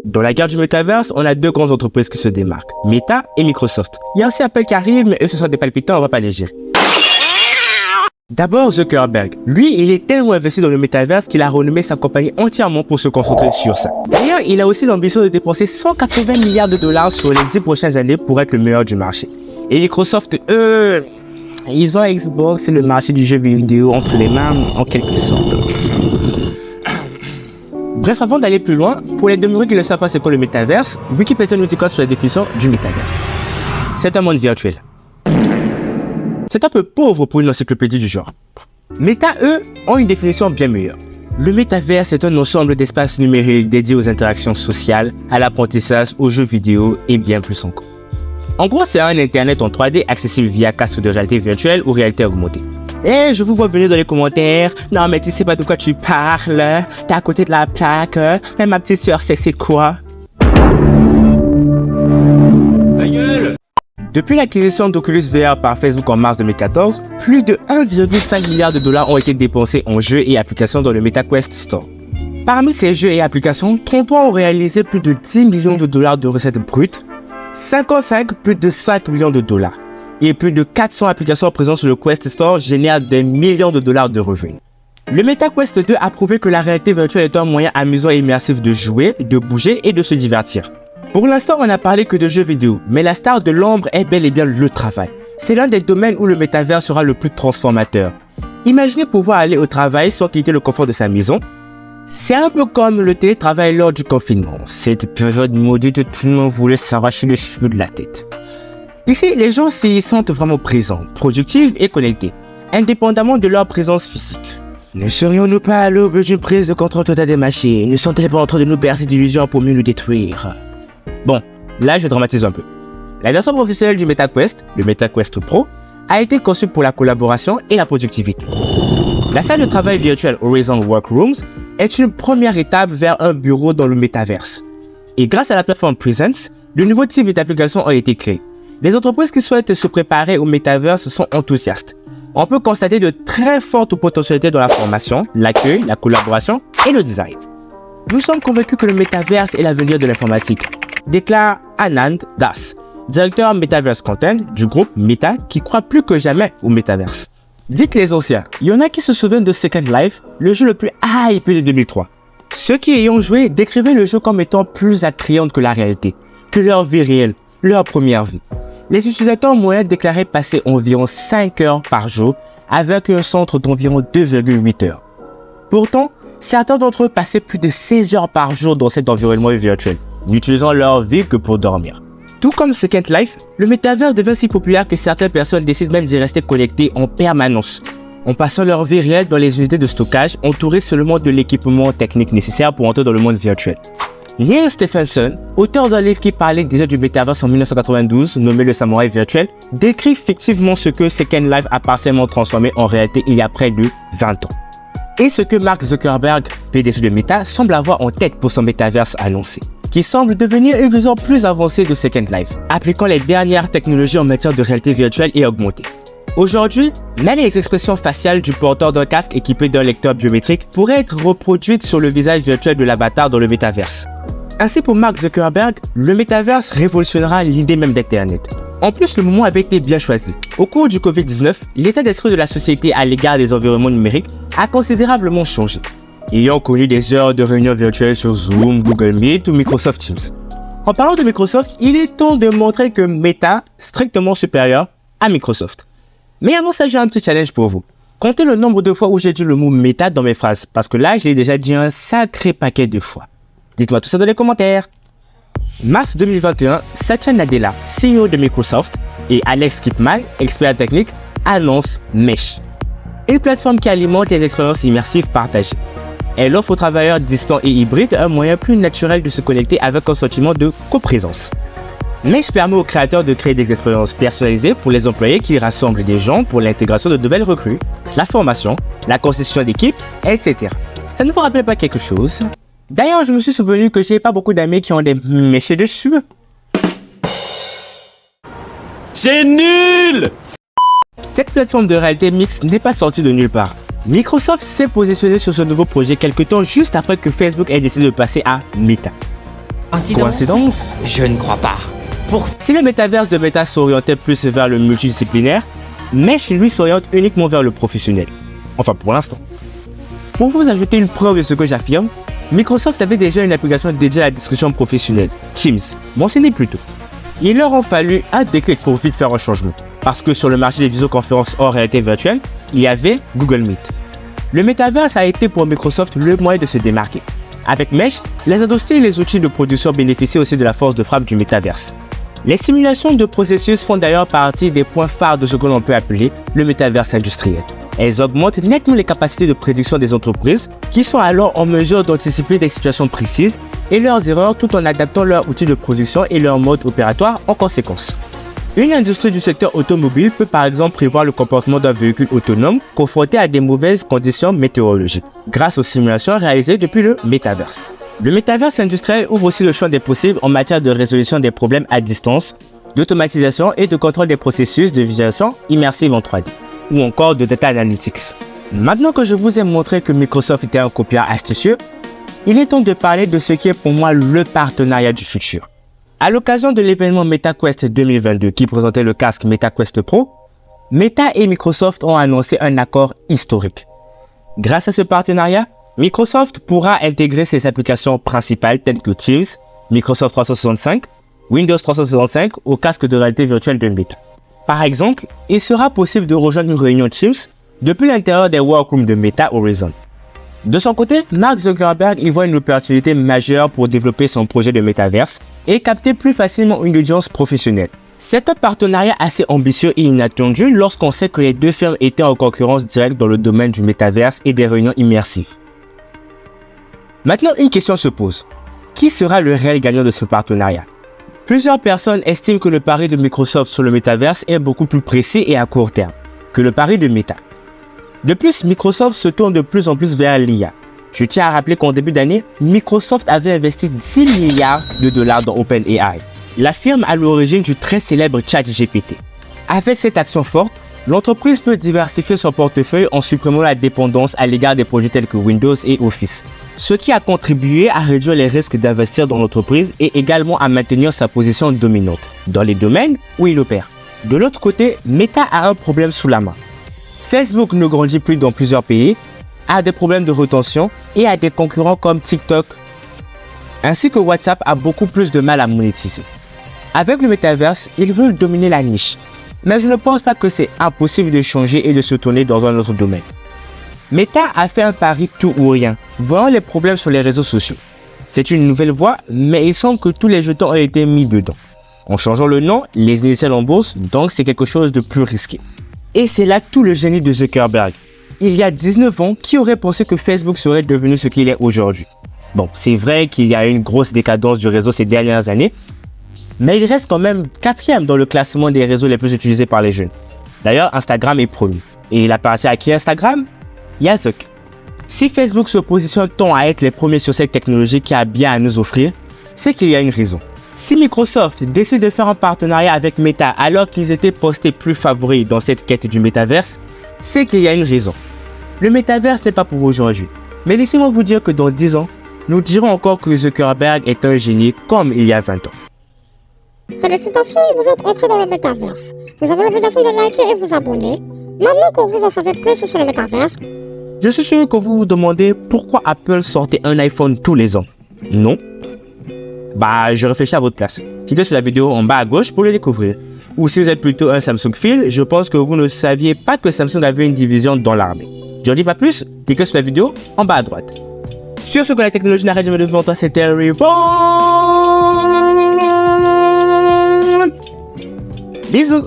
Dans la guerre du métaverse, on a deux grandes entreprises qui se démarquent, Meta et Microsoft. Il y a aussi Apple qui arrive, mais eux ce sont des palpitants, on va pas les gérer. D'abord Zuckerberg. Lui, il est tellement investi dans le métaverse qu'il a renommé sa compagnie entièrement pour se concentrer sur ça. D'ailleurs, il a aussi l'ambition de dépenser 180 milliards de dollars sur les 10 prochaines années pour être le meilleur du marché. Et Microsoft, eux, ils ont Xbox et le marché du jeu vidéo entre les mains, en quelque sorte. Bref, avant d'aller plus loin, pour les demeurés qui ne savent pas c'est quoi le métaverse, Wikipédia nous dit quoi sur la définition du métaverse. C'est un monde virtuel. C'est un peu pauvre pour une encyclopédie du genre. Meta, eux, ont une définition bien meilleure. Le métaverse est un ensemble d'espaces numériques dédiés aux interactions sociales, à l'apprentissage, aux jeux vidéo et bien plus encore. En gros, c'est un internet en 3D accessible via casque de réalité virtuelle ou réalité augmentée. Et je vous vois venir dans les commentaires. Non mais tu sais pas de quoi tu parles. T'es à côté de la plaque. Mais ma petite soeur sait c'est quoi. Ta gueule! Depuis l'acquisition d'Oculus VR par Facebook en mars 2014, plus de 1,5 milliard de dollars ont été dépensés en jeux et applications dans le MetaQuest Store. Parmi ces jeux et applications, 33 ont réalisé plus de 10 millions de dollars de recettes brutes, 55 plus de 5 millions de dollars. Et plus de 400 applications présentes sur le Quest Store génèrent des millions de dollars de revenus. Le MetaQuest 2 a prouvé que la réalité virtuelle est un moyen amusant et immersif de jouer, de bouger et de se divertir. Pour l'instant, on n'a parlé que de jeux vidéo, mais la star de l'ombre est bel et bien le travail. C'est l'un des domaines où le métavers sera le plus transformateur. Imaginez pouvoir aller au travail sans quitter le confort de sa maison. C'est un peu comme le télétravail lors du confinement. Cette période maudite, tout le monde voulait s'arracher les cheveux de la tête. Ici, les gens s'y sentent vraiment présents, productifs et connectés, indépendamment de leur présence physique. Ne serions-nous pas à l'aube d'une prise de contrôle totale des machines? Ne sont-elles pas en train de nous bercer d'illusions pour mieux nous détruire? Bon, là je dramatise un peu. La version professionnelle du MetaQuest, le MetaQuest Pro, a été conçue pour la collaboration et la productivité. La salle de travail virtuelle Horizon Workrooms est une première étape vers un bureau dans le métaverse. Et grâce à la plateforme Presence, de nouveaux types d'applications ont été créés. Les entreprises qui souhaitent se préparer au métaverse sont enthousiastes. On peut constater de très fortes potentialités dans la formation, l'accueil, la collaboration et le design. Nous sommes convaincus que le métaverse est l'avenir de l'informatique, déclare Anand Das, directeur Metaverse Content du groupe Meta qui croit plus que jamais au métaverse. Dites les anciens, il y en a qui se souviennent de Second Life, le jeu le plus hypé de 2003. Ceux qui y ont joué décrivaient le jeu comme étant plus attrayant que la réalité, que leur vie réelle, leur première vie. Les utilisateurs moyens déclaraient passer environ 5 heures par jour avec un centre d'environ 2,8 heures. Pourtant, certains d'entre eux passaient plus de 16 heures par jour dans cet environnement virtuel, n'utilisant leur vie que pour dormir. Tout comme Second Life, le métaverse devient si populaire que certaines personnes décident même d'y rester connectées en permanence, en passant leur vie réelle dans les unités de stockage, entourées seulement de l'équipement technique nécessaire pour entrer dans le monde virtuel. Neil Stephenson, auteur d'un livre qui parlait déjà du métaverse en 1992, nommé Le Samouraï virtuel, décrit fictivement ce que Second Life a partiellement transformé en réalité il y a près de 20 ans. Et ce que Mark Zuckerberg, PDG de Meta, semble avoir en tête pour son métaverse annoncé, qui semble devenir une vision plus avancée de Second Life, appliquant les dernières technologies en matière de réalité virtuelle et augmentée. Aujourd'hui, même les expressions faciales du porteur d'un casque équipé d'un lecteur biométrique pourraient être reproduites sur le visage virtuel de l'avatar dans le métaverse. Ainsi pour Mark Zuckerberg, le métaverse révolutionnera l'idée même d'Internet. En plus, le moment avait été bien choisi. Au cours du Covid-19, l'état d'esprit de la société à l'égard des environnements numériques a considérablement changé, ayant connu des heures de réunions virtuelles sur Zoom, Google Meet ou Microsoft Teams. En parlant de Microsoft, il est temps de montrer que Meta est strictement supérieur à Microsoft. Mais avant ça, j'ai un petit challenge pour vous. Comptez le nombre de fois où j'ai dit le mot Meta dans mes phrases, parce que là, je l'ai déjà dit un sacré paquet de fois. Dites-moi tout ça dans les commentaires. Mars 2021, Satya Nadella, CEO de Microsoft, et Alex Kipman, expert technique, annoncent Mesh, une plateforme qui alimente les expériences immersives partagées. Elle offre aux travailleurs distants et hybrides un moyen plus naturel de se connecter avec un sentiment de coprésence. Mesh permet aux créateurs de créer des expériences personnalisées pour les employés qui rassemblent des gens pour l'intégration de nouvelles recrues, la formation, la constitution d'équipe, etc. Ça ne vous rappelle pas quelque chose? D'ailleurs, je me suis souvenu que j'ai pas beaucoup d'amis qui ont des mèches dessus. C'est nul! Cette plateforme de réalité mixte n'est pas sortie de nulle part. Microsoft s'est positionné sur ce nouveau projet quelque temps juste après que Facebook ait décidé de passer à Meta. Coïncidence? Je ne crois pas. Si le métaverse de Meta s'orientait plus vers le multidisciplinaire, Mesh lui s'oriente uniquement vers le professionnel. Enfin pour l'instant. Pour vous ajouter une preuve de ce que j'affirme, Microsoft avait déjà une application dédiée à la discussion professionnelle, Teams, mentionné plus tôt. Il leur a fallu un déclic pour vite faire un changement, parce que sur le marché des visioconférences hors réalité virtuelle, il y avait Google Meet. Le métaverse a été pour Microsoft le moyen de se démarquer. Avec Mesh, les industries et les outils de production bénéficient aussi de la force de frappe du métaverse. Les simulations de processus font d'ailleurs partie des points phares de ce que l'on peut appeler le métaverse industriel. Elles augmentent nettement les capacités de prédiction des entreprises qui sont alors en mesure d'anticiper des situations précises et leurs erreurs tout en adaptant leurs outils de production et leur mode opératoire en conséquence. Une industrie du secteur automobile peut par exemple prévoir le comportement d'un véhicule autonome confronté à des mauvaises conditions météorologiques grâce aux simulations réalisées depuis le métaverse. Le métaverse industriel ouvre aussi le champ des possibles en matière de résolution des problèmes à distance, d'automatisation et de contrôle des processus de visualisation immersive en 3D, ou encore de data analytics. Maintenant que je vous ai montré que Microsoft était un copieur astucieux, il est temps de parler de ce qui est pour moi le partenariat du futur. À l'occasion de l'événement MetaQuest 2022 qui présentait le casque MetaQuest Pro, Meta et Microsoft ont annoncé un accord historique. Grâce à ce partenariat, Microsoft pourra intégrer ses applications principales telles que Teams, Microsoft 365, Windows 365 au casque de réalité virtuelle de Meta. Par exemple, il sera possible de rejoindre une réunion Teams depuis l'intérieur des workrooms de Meta Horizon. De son côté, Mark Zuckerberg y voit une opportunité majeure pour développer son projet de métaverse et capter plus facilement une audience professionnelle. C'est un partenariat assez ambitieux et inattendu lorsqu'on sait que les deux firmes étaient en concurrence directe dans le domaine du métaverse et des réunions immersives. Maintenant, une question se pose. Qui sera le réel gagnant de ce partenariat? Plusieurs personnes estiment que le pari de Microsoft sur le métaverse est beaucoup plus précis et à court terme que le pari de Meta. De plus, Microsoft se tourne de plus en plus vers l'IA. Je tiens à rappeler qu'en début d'année, Microsoft avait investi 10 milliards de dollars dans OpenAI, la firme à l'origine du très célèbre ChatGPT. Avec cette action forte, l'entreprise peut diversifier son portefeuille en supprimant la dépendance à l'égard des produits tels que Windows et Office, ce qui a contribué à réduire les risques d'investir dans l'entreprise et également à maintenir sa position dominante dans les domaines où il opère. De l'autre côté, Meta a un problème sous la main. Facebook ne grandit plus dans plusieurs pays, a des problèmes de rétention et a des concurrents comme TikTok, ainsi que WhatsApp a beaucoup plus de mal à monétiser. Avec le métaverse, ils veulent dominer la niche, mais je ne pense pas que c'est impossible de changer et de se tourner dans un autre domaine. Meta a fait un pari tout ou rien, voyant les problèmes sur les réseaux sociaux. C'est une nouvelle voie, mais il semble que tous les jetons ont été mis dedans. En changeant le nom, les initiales en bourse, donc c'est quelque chose de plus risqué. Et c'est là tout le génie de Zuckerberg. Il y a 19 ans, qui aurait pensé que Facebook serait devenu ce qu'il est aujourd'hui? Bon, c'est vrai qu'il y a une grosse décadence du réseau ces dernières années, mais il reste quand même 4e dans le classement des réseaux les plus utilisés par les jeunes. D'ailleurs, Instagram est premier. Et il appartient à qui Instagram? Zuck. Si Facebook se positionne tant à être les premiers sur cette technologie qui a bien à nous offrir, c'est qu'il y a une raison. Si Microsoft décide de faire un partenariat avec Meta alors qu'ils étaient postés plus favoris dans cette quête du métaverse, c'est qu'il y a une raison. Le métaverse n'est pas pour aujourd'hui, mais laissez-moi vous dire que dans 10 ans, nous dirons encore que Zuckerberg est un génie comme il y a 20 ans. Félicitations, vous êtes entré dans le métaverse. Vous avez l'obligation de liker et vous abonner. Maintenant que vous en savez plus sur le métaverse, je suis sûr que vous vous demandez pourquoi Apple sortait un iPhone tous les ans. Non? Bah, je réfléchis à votre place. Cliquez sur la vidéo en bas à gauche pour le découvrir. Ou si vous êtes plutôt un Samsung Phil, je pense que vous ne saviez pas que Samsung avait une division dans l'armée. Je n'en dis pas plus, cliquez sur la vidéo en bas à droite. Sur ce que la technologie n'arrête jamais de devant toi, c'était Reborn. Bisous.